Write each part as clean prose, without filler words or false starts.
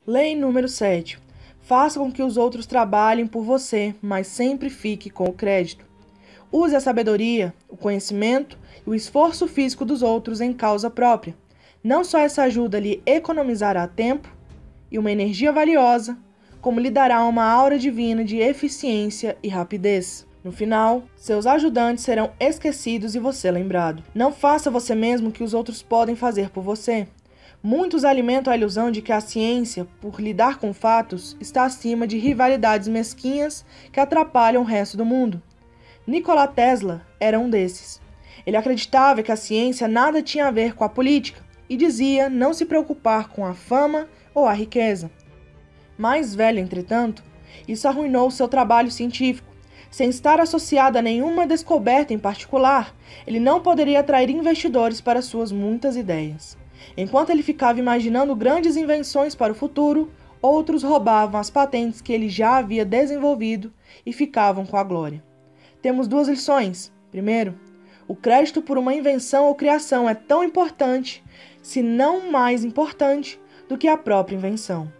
Lei número 7. Faça com que os outros trabalhem por você, mas sempre fique com o crédito. Use a sabedoria, o conhecimento e o esforço físico dos outros em causa própria. Não só essa ajuda lhe economizará tempo e uma energia valiosa, como lhe dará uma aura divina de eficiência e rapidez. No final, seus ajudantes serão esquecidos e você lembrado. Não faça você mesmo o que os outros podem fazer por você. Muitos alimentam a ilusão de que a ciência, por lidar com fatos, está acima de rivalidades mesquinhas que atrapalham o resto do mundo. Nikola Tesla era um desses. Ele acreditava que a ciência nada tinha a ver com a política e dizia não se preocupar com a fama ou a riqueza. Mais velho, entretanto, isso arruinou seu trabalho científico. Sem estar associado a nenhuma descoberta em particular, ele não poderia atrair investidores para suas muitas ideias. Enquanto ele ficava imaginando grandes invenções para o futuro, outros roubavam as patentes que ele já havia desenvolvido e ficavam com a glória. Temos duas lições. Primeiro, o crédito por uma invenção ou criação é tão importante, se não mais importante, do que a própria invenção.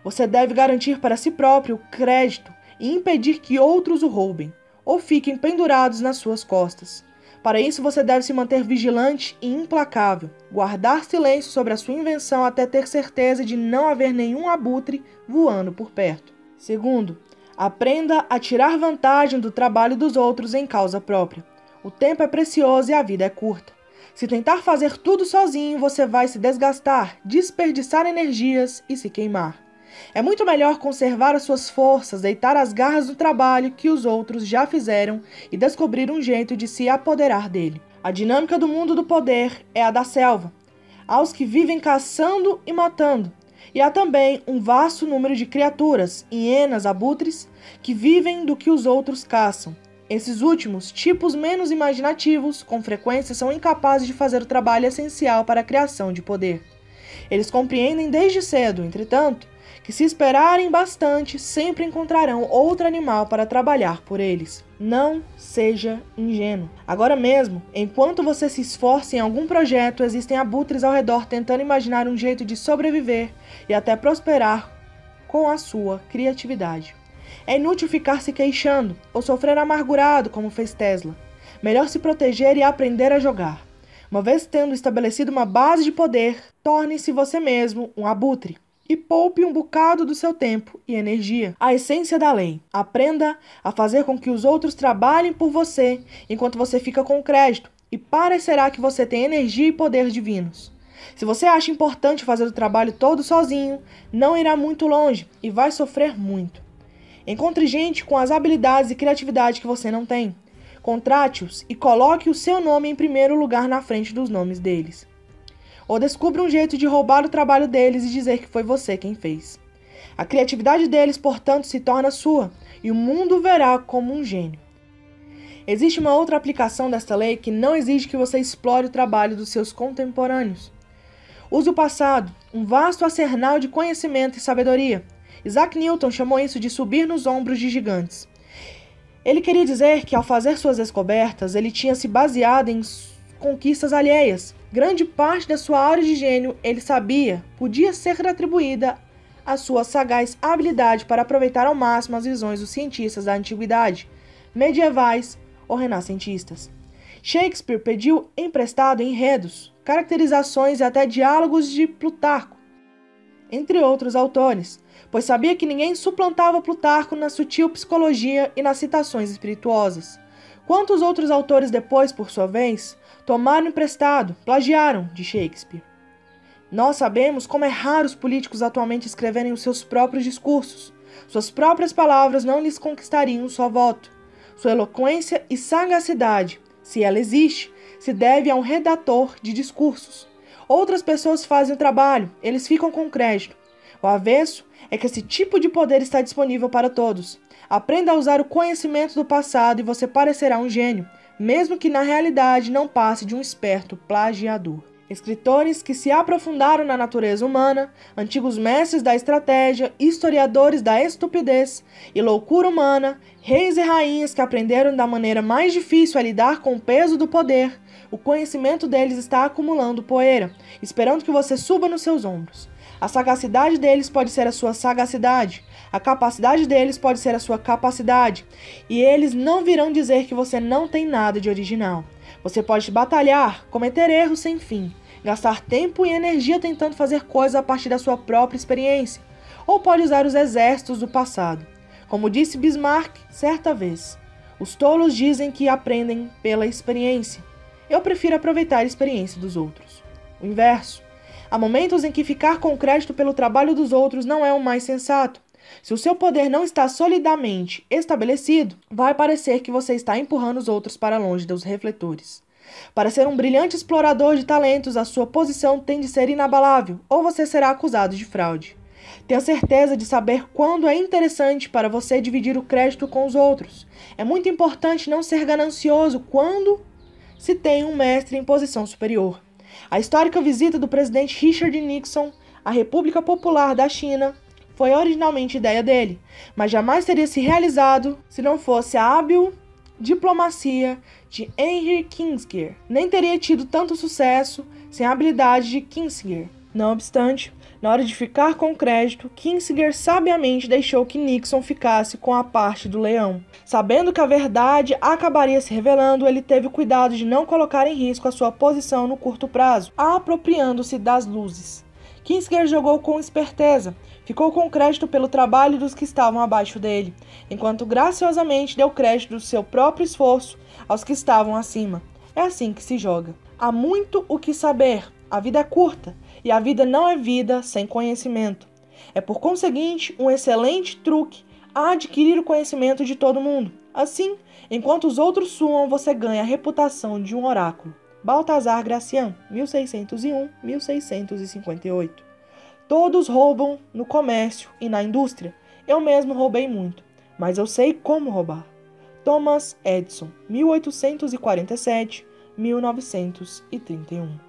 Você deve garantir para si próprio o crédito e impedir que outros o roubem ou fiquem pendurados nas suas costas. Para isso, você deve se manter vigilante e implacável, guardar silêncio sobre a sua invenção até ter certeza de não haver nenhum abutre voando por perto. Segundo, aprenda a tirar vantagem do trabalho dos outros em causa própria. O tempo é precioso e a vida é curta. Se tentar fazer tudo sozinho, você vai se desgastar, desperdiçar energias e se queimar. É muito melhor conservar as suas forças, deitar as garras no trabalho que os outros já fizeram e descobrir um jeito de se apoderar dele. A dinâmica do mundo do poder é a da selva. Há os que vivem caçando e matando. E há também um vasto número de criaturas, hienas, abutres, que vivem do que os outros caçam. Esses últimos, tipos menos imaginativos, com frequência são incapazes de fazer o trabalho essencial para a criação de poder. Eles compreendem desde cedo, entretanto, que se esperarem bastante, sempre encontrarão outro animal para trabalhar por eles. Não seja ingênuo. Agora mesmo, enquanto você se esforça em algum projeto, existem abutres ao redor tentando imaginar um jeito de sobreviver e até prosperar com a sua criatividade. É inútil ficar se queixando ou sofrer amargurado como fez Tesla. Melhor se proteger e aprender a jogar. Uma vez tendo estabelecido uma base de poder, torne-se você mesmo um abutre. E poupe um bocado do seu tempo e energia. A essência da lei. Aprenda a fazer com que os outros trabalhem por você, enquanto você fica com crédito, e parecerá que você tem energia e poder divinos. Se você acha importante fazer o trabalho todo sozinho, não irá muito longe e vai sofrer muito. Encontre gente com as habilidades e criatividade que você não tem. Contrate-os e coloque o seu nome em primeiro lugar na frente dos nomes deles. Ou descubra um jeito de roubar o trabalho deles e dizer que foi você quem fez. A criatividade deles, portanto, se torna sua, e o mundo o verá como um gênio. Existe uma outra aplicação desta lei que não exige que você explore o trabalho dos seus contemporâneos. Use o passado, um vasto arsenal de conhecimento e sabedoria. Isaac Newton chamou isso de subir nos ombros de gigantes. Ele queria dizer que, ao fazer suas descobertas, ele tinha se baseado em conquistas alheias. Grande parte da sua aura de gênio, ele sabia, podia ser atribuída à sua sagaz habilidade para aproveitar ao máximo as visões dos cientistas da antiguidade, medievais ou renascentistas. Shakespeare pediu emprestado enredos, caracterizações e até diálogos de Plutarco, entre outros autores, pois sabia que ninguém suplantava Plutarco na sutil psicologia e nas citações espirituosas. Quantos outros autores depois, por sua vez, tomaram emprestado, plagiaram de Shakespeare? Nós sabemos como é raro os políticos atualmente escreverem os seus próprios discursos. Suas próprias palavras não lhes conquistariam o seu voto. Sua eloquência e sagacidade, se ela existe, se deve a um redator de discursos. Outras pessoas fazem o trabalho, eles ficam com crédito. O avesso é que esse tipo de poder está disponível para todos. Aprenda a usar o conhecimento do passado e você parecerá um gênio, mesmo que na realidade não passe de um esperto plagiador. Escritores que se aprofundaram na natureza humana, antigos mestres da estratégia, historiadores da estupidez e loucura humana, reis e rainhas que aprenderam da maneira mais difícil a lidar com o peso do poder, o conhecimento deles está acumulando poeira, esperando que você suba nos seus ombros. A sagacidade deles pode ser a sua sagacidade. A capacidade deles pode ser a sua capacidade. E eles não virão dizer que você não tem nada de original. Você pode batalhar, cometer erros sem fim, gastar tempo e energia tentando fazer coisas a partir da sua própria experiência. Ou pode usar os exércitos do passado. Como disse Bismarck certa vez, os tolos dizem que aprendem pela experiência. Eu prefiro aproveitar a experiência dos outros. O inverso. Há momentos em que ficar com crédito pelo trabalho dos outros não é o mais sensato. Se o seu poder não está solidamente estabelecido, vai parecer que você está empurrando os outros para longe dos refletores. Para ser um brilhante explorador de talentos, a sua posição tem de ser inabalável, ou você será acusado de fraude. Tenha certeza de saber quando é interessante para você dividir o crédito com os outros. É muito importante não ser ganancioso quando se tem um mestre em posição superior. A histórica visita do presidente Richard Nixon à República Popular da China foi originalmente ideia dele, mas jamais teria se realizado se não fosse a hábil diplomacia de Henry Kissinger. Nem teria tido tanto sucesso sem a habilidade de Kissinger. Não obstante, na hora de ficar com o crédito, Kissinger sabiamente deixou que Nixon ficasse com a parte do leão. Sabendo que a verdade acabaria se revelando, ele teve cuidado de não colocar em risco a sua posição no curto prazo, apropriando-se das luzes. Kissinger jogou com esperteza, ficou com crédito pelo trabalho dos que estavam abaixo dele, enquanto graciosamente deu crédito do seu próprio esforço aos que estavam acima. É assim que se joga. Há muito o que saber, a vida é curta, e a vida não é vida sem conhecimento. É, por conseguinte, um excelente truque a adquirir o conhecimento de todo mundo. Assim, enquanto os outros suam, você ganha a reputação de um oráculo. Baltazar Gracian, 1601-1658. Todos roubam no comércio e na indústria. Eu mesmo roubei muito, mas eu sei como roubar. Thomas Edison, 1847-1931.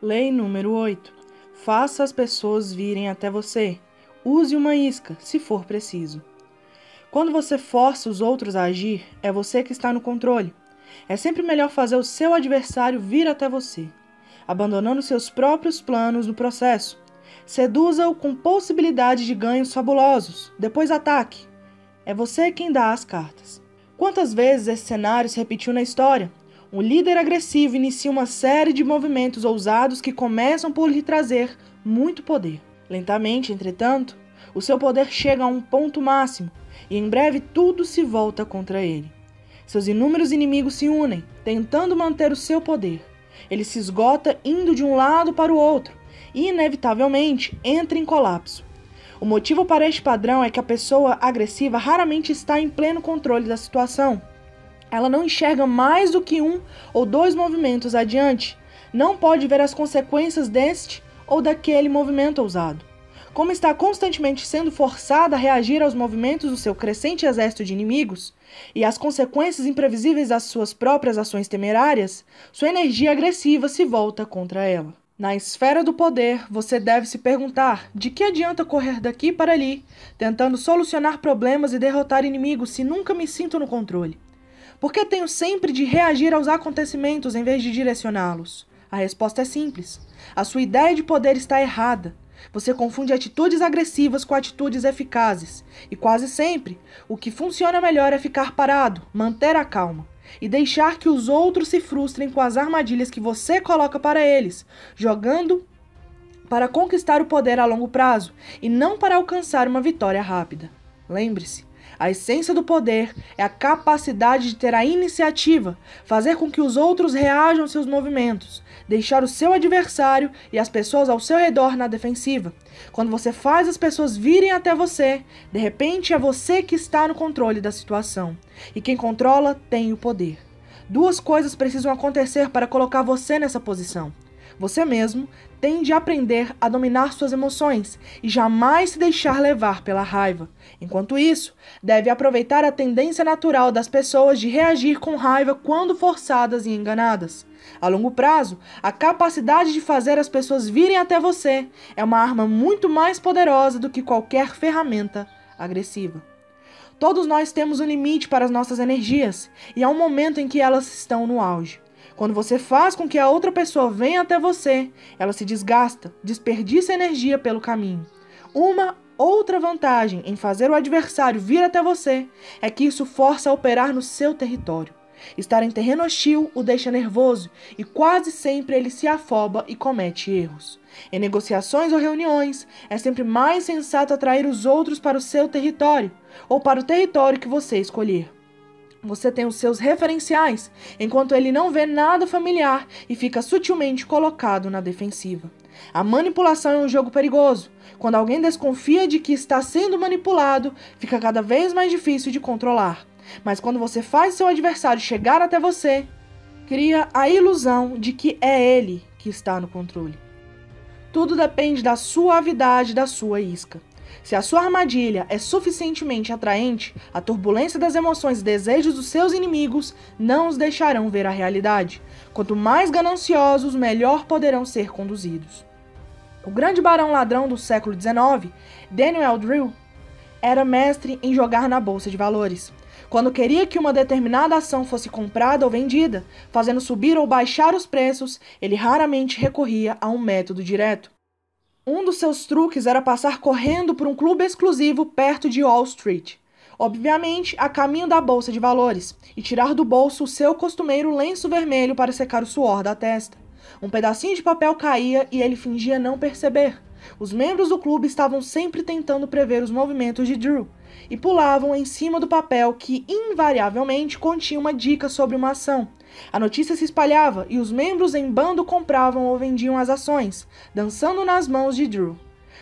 Lei número 8. Faça as pessoas virem até você. Use uma isca, se for preciso. Quando você força os outros a agir, é você que está no controle. É sempre melhor fazer o seu adversário vir até você, abandonando seus próprios planos no processo. Seduza-o com possibilidade de ganhos fabulosos. Depois ataque. É você quem dá as cartas. Quantas vezes esse cenário se repetiu na história? Um líder agressivo inicia uma série de movimentos ousados que começam por lhe trazer muito poder. Lentamente, entretanto, o seu poder chega a um ponto máximo e em breve tudo se volta contra ele. Seus inúmeros inimigos se unem, tentando manter o seu poder. Ele se esgota indo de um lado para o outro e, inevitavelmente, entra em colapso. O motivo para este padrão é que a pessoa agressiva raramente está em pleno controle da situação. Ela não enxerga mais do que um ou dois movimentos adiante. Não pode ver as consequências deste ou daquele movimento ousado. Como está constantemente sendo forçada a reagir aos movimentos do seu crescente exército de inimigos e às consequências imprevisíveis das suas próprias ações temerárias, sua energia agressiva se volta contra ela. Na esfera do poder, você deve se perguntar: de que adianta correr daqui para ali, tentando solucionar problemas e derrotar inimigos se nunca me sinto no controle? Por que tenho sempre de reagir aos acontecimentos em vez de direcioná-los? A resposta é simples. A sua ideia de poder está errada. Você confunde atitudes agressivas com atitudes eficazes. E quase sempre, o que funciona melhor é ficar parado, manter a calma e deixar que os outros se frustrem com as armadilhas que você coloca para eles, jogando para conquistar o poder a longo prazo e não para alcançar uma vitória rápida. Lembre-se, a essência do poder é a capacidade de ter a iniciativa, fazer com que os outros reajam aos seus movimentos, deixar o seu adversário e as pessoas ao seu redor na defensiva. Quando você faz as pessoas virem até você, de repente é você que está no controle da situação. E quem controla tem o poder. Duas coisas precisam acontecer para colocar você nessa posição. Você mesmo tem de aprender a dominar suas emoções e jamais se deixar levar pela raiva. Enquanto isso, deve aproveitar a tendência natural das pessoas de reagir com raiva quando forçadas e enganadas. A longo prazo, a capacidade de fazer as pessoas virem até você é uma arma muito mais poderosa do que qualquer ferramenta agressiva. Todos nós temos um limite para as nossas energias e há um momento em que elas estão no auge. Quando você faz com que a outra pessoa venha até você, ela se desgasta, desperdiça energia pelo caminho. Uma outra vantagem em fazer o adversário vir até você é que isso força a operar no seu território. Estar em terreno hostil o deixa nervoso e quase sempre ele se afoba e comete erros. Em negociações ou reuniões, é sempre mais sensato atrair os outros para o seu território ou para o território que você escolher. Você tem os seus referenciais, enquanto ele não vê nada familiar e fica sutilmente colocado na defensiva. A manipulação é um jogo perigoso. Quando alguém desconfia de que está sendo manipulado, fica cada vez mais difícil de controlar. Mas quando você faz seu adversário chegar até você, cria a ilusão de que é ele que está no controle. Tudo depende da suavidade da sua isca. Se a sua armadilha é suficientemente atraente, a turbulência das emoções e desejos dos seus inimigos não os deixarão ver a realidade. Quanto mais gananciosos, melhor poderão ser conduzidos. O grande barão ladrão do século XIX, Daniel Drew, era mestre em jogar na bolsa de valores. Quando queria que uma determinada ação fosse comprada ou vendida, fazendo subir ou baixar os preços, ele raramente recorria a um método direto. Um dos seus truques era passar correndo por um clube exclusivo perto de Wall Street, obviamente a caminho da bolsa de valores, e tirar do bolso o seu costumeiro lenço vermelho para secar o suor da testa. Um pedacinho de papel caía e ele fingia não perceber. Os membros do clube estavam sempre tentando prever os movimentos de Drew e pulavam em cima do papel que invariavelmente continha uma dica sobre uma ação. A notícia se espalhava e os membros em bando compravam ou vendiam as ações, dançando nas mãos de Drew.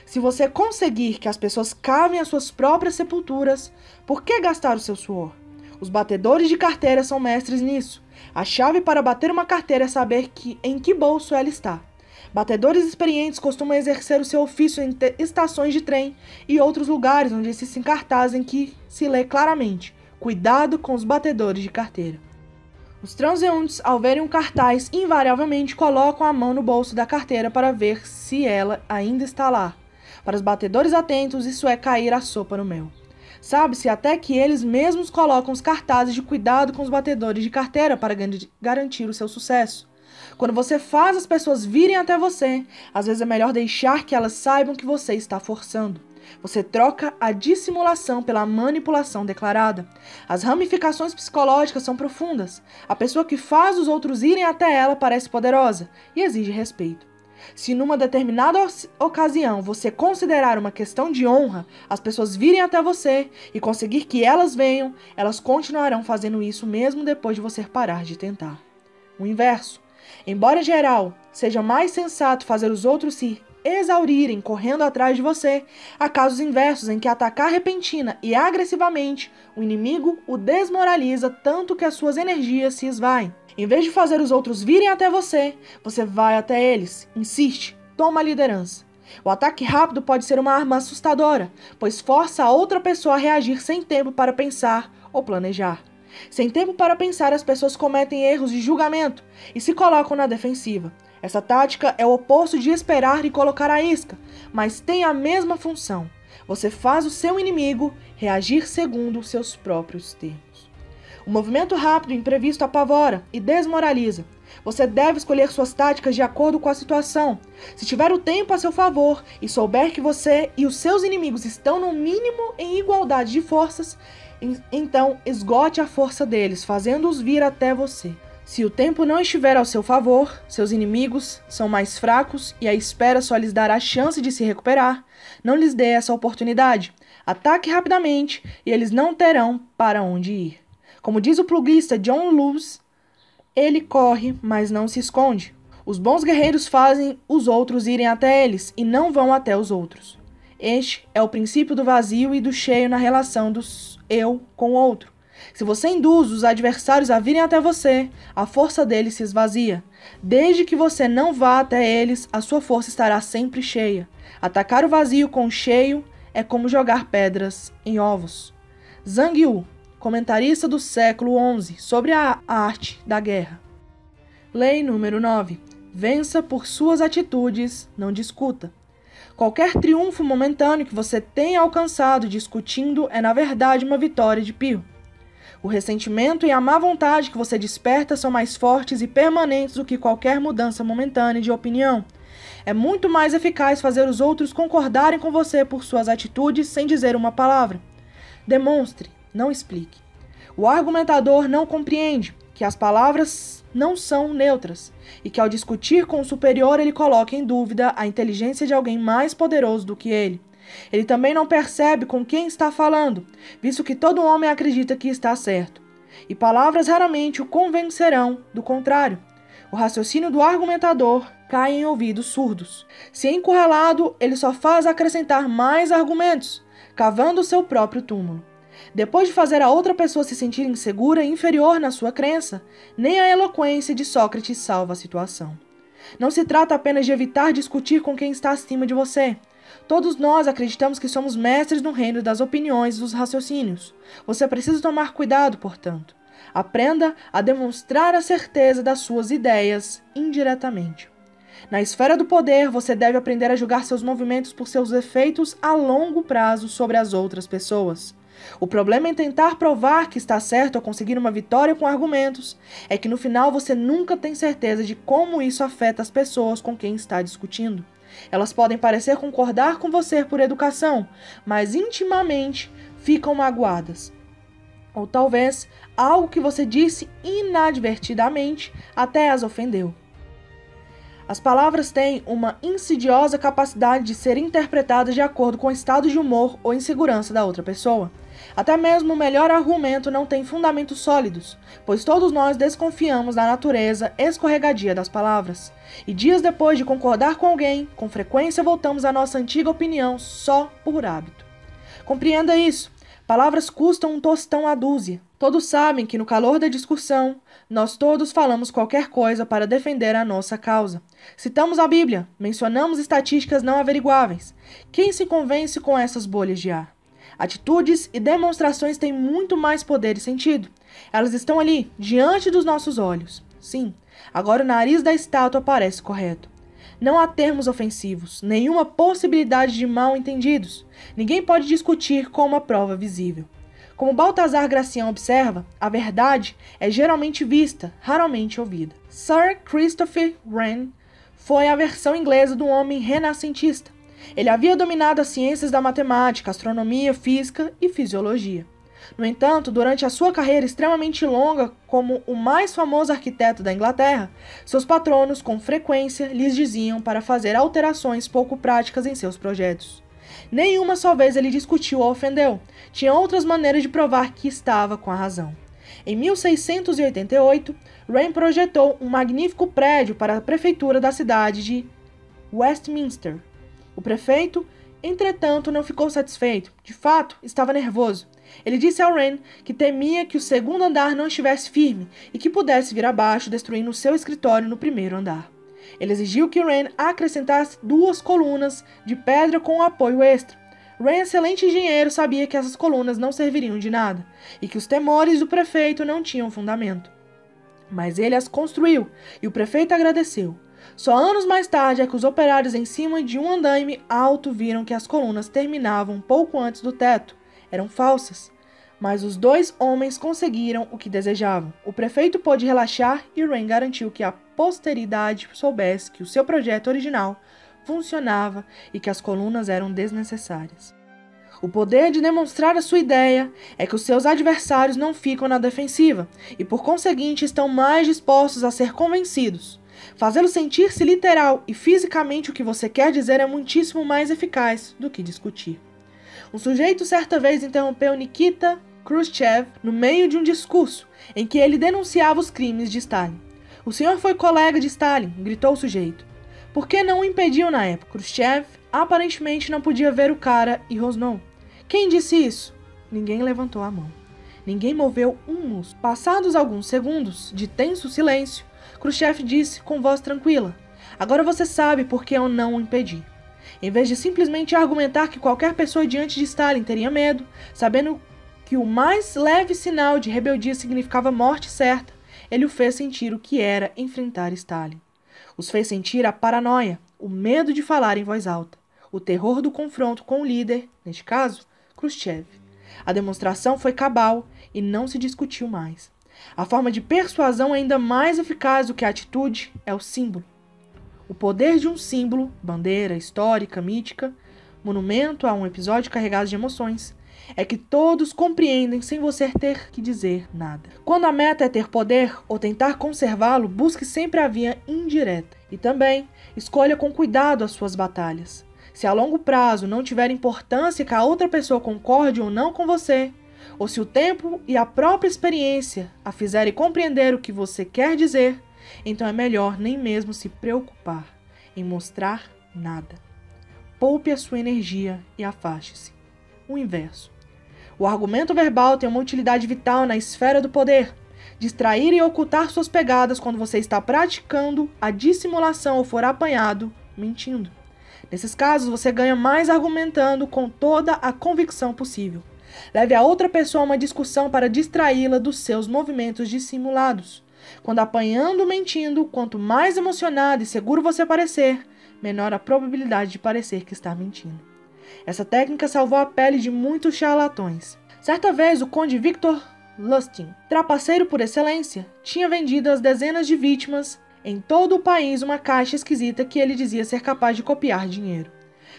Se você conseguir que as pessoas cavem as suas próprias sepulturas, por que gastar o seu suor? Os batedores de carteira são mestres nisso. A chave para bater uma carteira é saber em que bolso ela está. Batedores experientes costumam exercer o seu ofício em estações de trem e outros lugares onde existem cartazes em que se lê claramente: cuidado com os batedores de carteira. Os transeuntes, ao verem um cartaz, invariavelmente colocam a mão no bolso da carteira para ver se ela ainda está lá. Para os batedores atentos, isso é cair a sopa no mel. Sabe-se até que eles mesmos colocam os cartazes de cuidado com os batedores de carteira para garantir o seu sucesso. Quando você faz as pessoas virem até você, às vezes é melhor deixar que elas saibam que você está forçando. Você troca a dissimulação pela manipulação declarada. As ramificações psicológicas são profundas. A pessoa que faz os outros irem até ela parece poderosa e exige respeito. Se numa determinada ocasião você considerar uma questão de honra as pessoas virem até você e conseguir que elas venham, elas continuarão fazendo isso mesmo depois de você parar de tentar. O inverso. Embora, em geral, seja mais sensato fazer os outros se exaurirem correndo atrás de você, há casos inversos em que atacar repentina e agressivamente o inimigo o desmoraliza tanto que as suas energias se esvaem. Em vez de fazer os outros virem até você, você vai até eles, insiste, toma a liderança. O ataque rápido pode ser uma arma assustadora, pois força a outra pessoa a reagir sem tempo para pensar ou planejar. Sem tempo para pensar, as pessoas cometem erros de julgamento e se colocam na defensiva. Essa tática é o oposto de esperar e colocar a isca, mas tem a mesma função. Você faz o seu inimigo reagir segundo os seus próprios termos. O movimento rápido e imprevisto apavora e desmoraliza. Você deve escolher suas táticas de acordo com a situação. Se tiver o tempo a seu favor e souber que você e os seus inimigos estão no mínimo em igualdade de forças, então esgote a força deles, fazendo-os vir até você. Se o tempo não estiver ao seu favor, seus inimigos são mais fracos e a espera só lhes dará a chance de se recuperar, não lhes dê essa oportunidade. Ataque rapidamente e eles não terão para onde ir. Como diz o plugista John Lewis, ele corre, mas não se esconde. Os bons guerreiros fazem os outros irem até eles e não vão até os outros. Este é o princípio do vazio e do cheio na relação do eu com o outro. Se você induz os adversários a virem até você, a força deles se esvazia. Desde que você não vá até eles, a sua força estará sempre cheia. Atacar o vazio com o cheio é como jogar pedras em ovos. Zhang Yu, comentarista do século XI, sobre a arte da guerra. Lei número 9. Vença por suas atitudes, não discuta. Qualquer triunfo momentâneo que você tenha alcançado discutindo é, na verdade, uma vitória de pirro. O ressentimento e a má vontade que você desperta são mais fortes e permanentes do que qualquer mudança momentânea de opinião. É muito mais eficaz fazer os outros concordarem com você por suas atitudes sem dizer uma palavra. Demonstre, não explique. O argumentador não compreende que as palavras não são neutras e que ao discutir com o superior ele coloca em dúvida a inteligência de alguém mais poderoso do que ele. Ele também não percebe com quem está falando, visto que todo homem acredita que está certo. E palavras raramente o convencerão do contrário. O raciocínio do argumentador cai em ouvidos surdos. Se encurralado, ele só faz acrescentar mais argumentos, cavando seu próprio túmulo. Depois de fazer a outra pessoa se sentir insegura e inferior na sua crença, nem a eloquência de Sócrates salva a situação. Não se trata apenas de evitar discutir com quem está acima de você. Todos nós acreditamos que somos mestres no reino das opiniões e dos raciocínios. Você precisa tomar cuidado, portanto. Aprenda a demonstrar a certeza das suas ideias indiretamente. Na esfera do poder, você deve aprender a julgar seus movimentos por seus efeitos a longo prazo sobre as outras pessoas. O problema em tentar provar que está certo ou conseguir uma vitória com argumentos é que no final você nunca tem certeza de como isso afeta as pessoas com quem está discutindo. Elas podem parecer concordar com você por educação, mas intimamente ficam magoadas. Ou talvez algo que você disse inadvertidamente até as ofendeu. As palavras têm uma insidiosa capacidade de ser interpretadas de acordo com o estado de humor ou insegurança da outra pessoa. Até mesmo o melhor argumento não tem fundamentos sólidos, pois todos nós desconfiamos da natureza escorregadia das palavras. E dias depois de concordar com alguém, com frequência voltamos à nossa antiga opinião só por hábito. Compreenda isso. Palavras custam um tostão a dúzia. Todos sabem que no calor da discussão, nós todos falamos qualquer coisa para defender a nossa causa. Citamos a Bíblia, mencionamos estatísticas não averiguáveis. Quem se convence com essas bolhas de ar? Atitudes e demonstrações têm muito mais poder e sentido. Elas estão ali, diante dos nossos olhos. Sim, agora o nariz da estátua parece correto. Não há termos ofensivos, nenhuma possibilidade de mal-entendidos. Ninguém pode discutir com uma prova visível. Como Baltazar Gracian observa, a verdade é geralmente vista, raramente ouvida. Sir Christopher Wren foi a versão inglesa do homem renascentista. Ele havia dominado as ciências da matemática, astronomia, física e fisiologia. No entanto, durante a sua carreira extremamente longa como o mais famoso arquiteto da Inglaterra, seus patronos com frequência lhes diziam para fazer alterações pouco práticas em seus projetos. Nenhuma só vez ele discutiu ou ofendeu. Tinha outras maneiras de provar que estava com a razão. Em 1688, Wren projetou um magnífico prédio para a prefeitura da cidade de Westminster. O prefeito, entretanto, não ficou satisfeito. De fato, estava nervoso. Ele disse a Wren que temia que o segundo andar não estivesse firme e que pudesse vir abaixo, destruindo o seu escritório no primeiro andar. Ele exigiu que Wren acrescentasse 2 colunas de pedra com um apoio extra. Wren, excelente engenheiro, sabia que essas colunas não serviriam de nada e que os temores do prefeito não tinham fundamento. Mas ele as construiu e o prefeito agradeceu. Só anos mais tarde é que os operários em cima de um andaime alto viram que as colunas terminavam pouco antes do teto. Eram falsas. Mas os 2 homens conseguiram o que desejavam. O prefeito pôde relaxar e Wren garantiu que a posteridade soubesse que o seu projeto original funcionava e que as colunas eram desnecessárias. O poder de demonstrar a sua ideia é que os seus adversários não ficam na defensiva e, por conseguinte, estão mais dispostos a ser convencidos. Fazê-lo sentir-se literal e fisicamente o que você quer dizer é muitíssimo mais eficaz do que discutir. Um sujeito certa vez interrompeu Nikita Khrushchev no meio de um discurso em que ele denunciava os crimes de Stalin. "O senhor foi colega de Stalin", gritou o sujeito. "Por que não o impediu na época?" Khrushchev aparentemente não podia ver o cara e rosnou. "Quem disse isso?" Ninguém levantou a mão. Ninguém moveu um músculo. Passados alguns segundos de tenso silêncio, Khrushchev disse com voz tranquila: "Agora você sabe por que eu não o impedi." Em vez de simplesmente argumentar que qualquer pessoa diante de Stalin teria medo, sabendo que o mais leve sinal de rebeldia significava morte certa, ele o fez sentir o que era enfrentar Stalin. Os fez sentir a paranoia, o medo de falar em voz alta, o terror do confronto com o líder, neste caso, Khrushchev. A demonstração foi cabal e não se discutiu mais. A forma de persuasão ainda mais eficaz do que a atitude é o símbolo. O poder de um símbolo, bandeira, histórica, mítica, monumento a um episódio carregado de emoções, é que todos compreendem sem você ter que dizer nada. Quando a meta é ter poder ou tentar conservá-lo, busque sempre a via indireta. E também, escolha com cuidado as suas batalhas. Se a longo prazo não tiver importância que a outra pessoa concorde ou não com você, ou se o tempo e a própria experiência a fizerem compreender o que você quer dizer, então é melhor nem mesmo se preocupar em mostrar nada. Poupe a sua energia e afaste-se. O inverso. O argumento verbal tem uma utilidade vital na esfera do poder. Distrair e ocultar suas pegadas quando você está praticando a dissimulação ou for apanhado mentindo. Nesses casos, você ganha mais argumentando com toda a convicção possível. Leve a outra pessoa a uma discussão para distraí-la dos seus movimentos dissimulados. Quando apanhando ou mentindo, quanto mais emocionado e seguro você parecer, menor a probabilidade de parecer que está mentindo. Essa técnica salvou a pele de muitos charlatões. Certa vez, o conde Victor Lustig, trapaceiro por excelência, tinha vendido às dezenas de vítimas em todo o país uma caixa esquisita que ele dizia ser capaz de copiar dinheiro.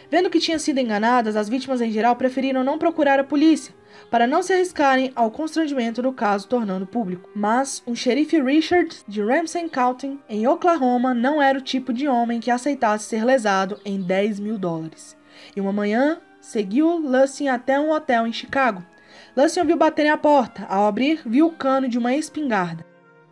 Vendo que tinham sido enganadas, as vítimas em geral preferiram não procurar a polícia, para não se arriscarem ao constrangimento do caso tornando público. Mas um xerife Richard de Ramsey County, em Oklahoma, não era o tipo de homem que aceitasse ser lesado em $10.000. E uma manhã, seguiu Lustig até um hotel em Chicago. Lustig ouviu baterem à porta. Ao abrir, viu o cano de uma espingarda.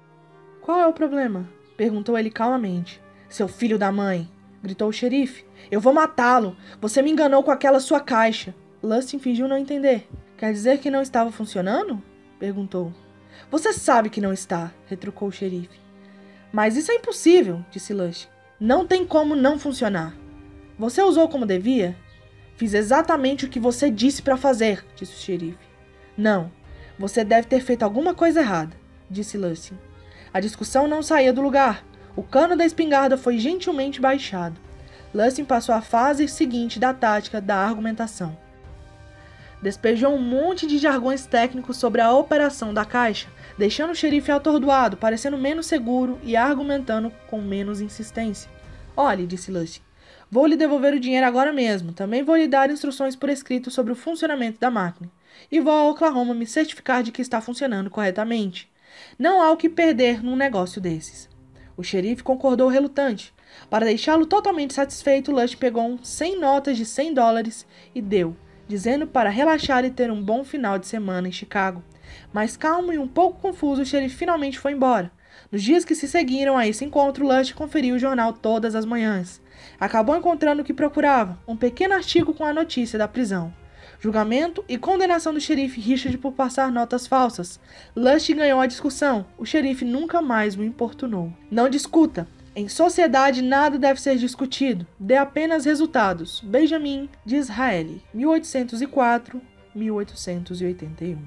— Qual é o problema? Perguntou ele calmamente. — Seu filho da mãe! Gritou o xerife. — Eu vou matá-lo! Você me enganou com aquela sua caixa! Lustig fingiu não entender. — Quer dizer que não estava funcionando? Perguntou. — Você sabe que não está! Retrucou o xerife. — Mas isso é impossível! Disse Lustig. — Não tem como não funcionar. — Você usou como devia? — Fiz exatamente o que você disse para fazer! Disse o xerife. — Não! Você deve ter feito alguma coisa errada! Disse Lustig. A discussão não saía do lugar. O cano da espingarda foi gentilmente baixado. Lustig passou à fase seguinte da tática da argumentação. Despejou um monte de jargões técnicos sobre a operação da caixa, deixando o xerife atordoado, parecendo menos seguro e argumentando com menos insistência. — Olhe, disse Lustig, vou lhe devolver o dinheiro agora mesmo. Também vou lhe dar instruções por escrito sobre o funcionamento da máquina. E vou a Oklahoma me certificar de que está funcionando corretamente. Não há o que perder num negócio desses. O xerife concordou relutante. Para deixá-lo totalmente satisfeito, Lustig pegou 100 notas de $100 e deu, dizendo para relaxar e ter um bom final de semana em Chicago. Mais calmo e um pouco confuso, o xerife finalmente foi embora. Nos dias que se seguiram a esse encontro, Lustig conferiu o jornal todas as manhãs. Acabou encontrando o que procurava, um pequeno artigo com a notícia da prisão. Julgamento e condenação do xerife Richard por passar notas falsas. Lustig ganhou a discussão. O xerife nunca mais o importunou. Não discuta. Em sociedade nada deve ser discutido. Dê apenas resultados. Benjamin Disraeli, 1804-1881.